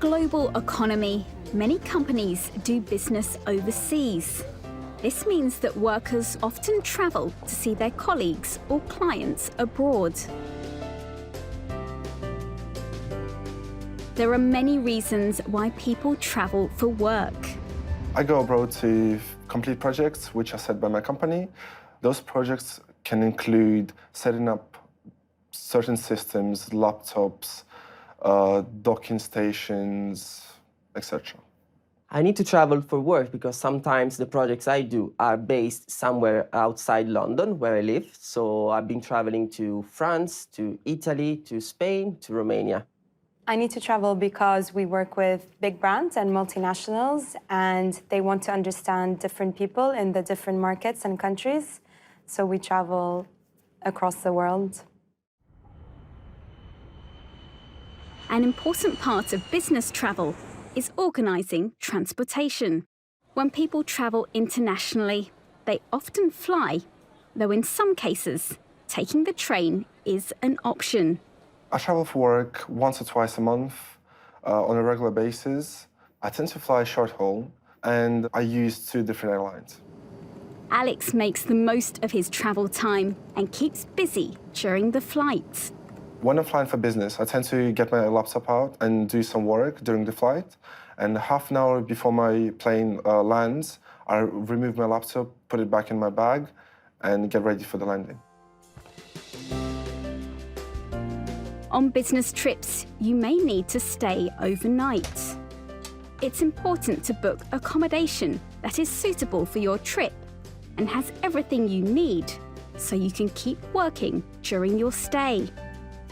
global economy, many companies do business overseas. This means that workers often travel to see their colleagues or clients abroad. There are many reasons why people travel for work. I go abroad to complete projects which are set by my company. Those projects can include setting up certain systems, laptops, docking stations, etc. I need to travel for work because sometimes the projects I do are based somewhere outside London, where I live. So I've been traveling to France, to Italy, to Spain, to Romania. I need to travel because we work with big brands and multinationals, and they want to understand different people in the different markets and countries. So we travel across the world. An important part of business travel is organising transportation. When people travel internationally, they often fly, though in some cases, taking the train is an option. I travel for work once or twice a month on a regular basis. I tend to fly short haul, and I use 2 different airlines. Alex makes the most of his travel time and keeps busy during the flight. When I'm flying for business, I tend to get my laptop out and do some work during the flight. And half an hour before my plane lands, I remove my laptop, put it back in my bag, and get ready for the landing. On business trips, you may need to stay overnight. It's important to book accommodation that is suitable for your trip and has everything you need so you can keep working during your stay.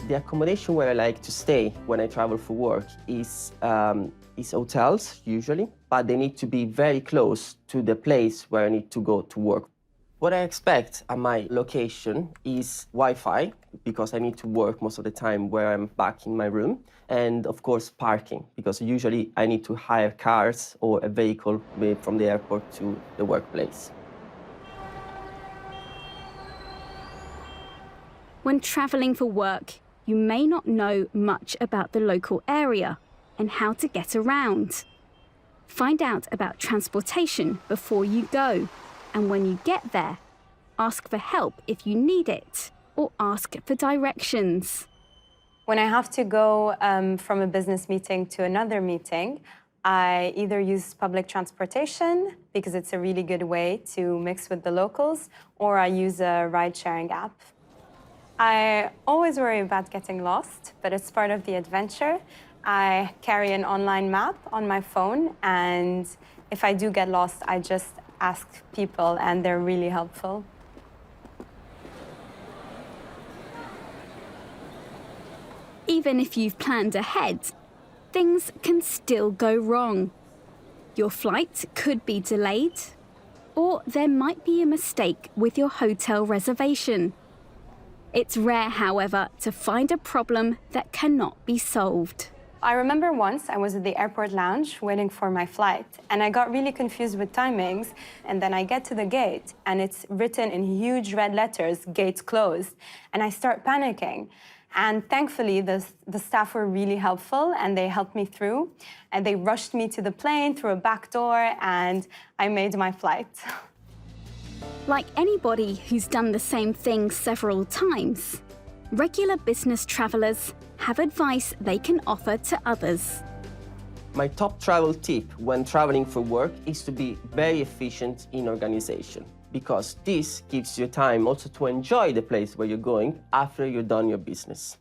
The accommodation where I like to stay when I travel for work is hotels, usually, but they need to be very close to the place where I need to go to work. What I expect at my location is Wi-Fi, because I need to work most of the time where I'm back in my room, and of course parking, because usually I need to hire cars or a vehicle from the airport to the workplace. When travelling for work, you may not know much about the local area and how to get around. Find out about transportation before you go, and when you get there, ask for help if you need it, or ask for directions. When I have to go from a business meeting to another meeting, I either use public transportation, because it's a really good way to mix with the locals, or I use a ride-sharing app. I always worry about getting lost, but it's part of the adventure. I carry an online map on my phone, and if I do get lost, I just ask people, and they're really helpful. Even if you've planned ahead, things can still go wrong. Your flight could be delayed, or there might be a mistake with your hotel reservation. It's rare, however, to find a problem that cannot be solved. I remember once I was at the airport lounge waiting for my flight, and I got really confused with timings, and then I get to the gate, and it's written in huge red letters, "Gates closed," and I start panicking. And thankfully, the staff were really helpful, and they helped me through, and they rushed me to the plane through a back door, and I made my flight. Like anybody who's done the same thing several times, regular business travellers have advice they can offer to others. My top travel tip when traveling for work is to be very efficient in organization, because this gives you time also to enjoy the place where you're going after you're done your business.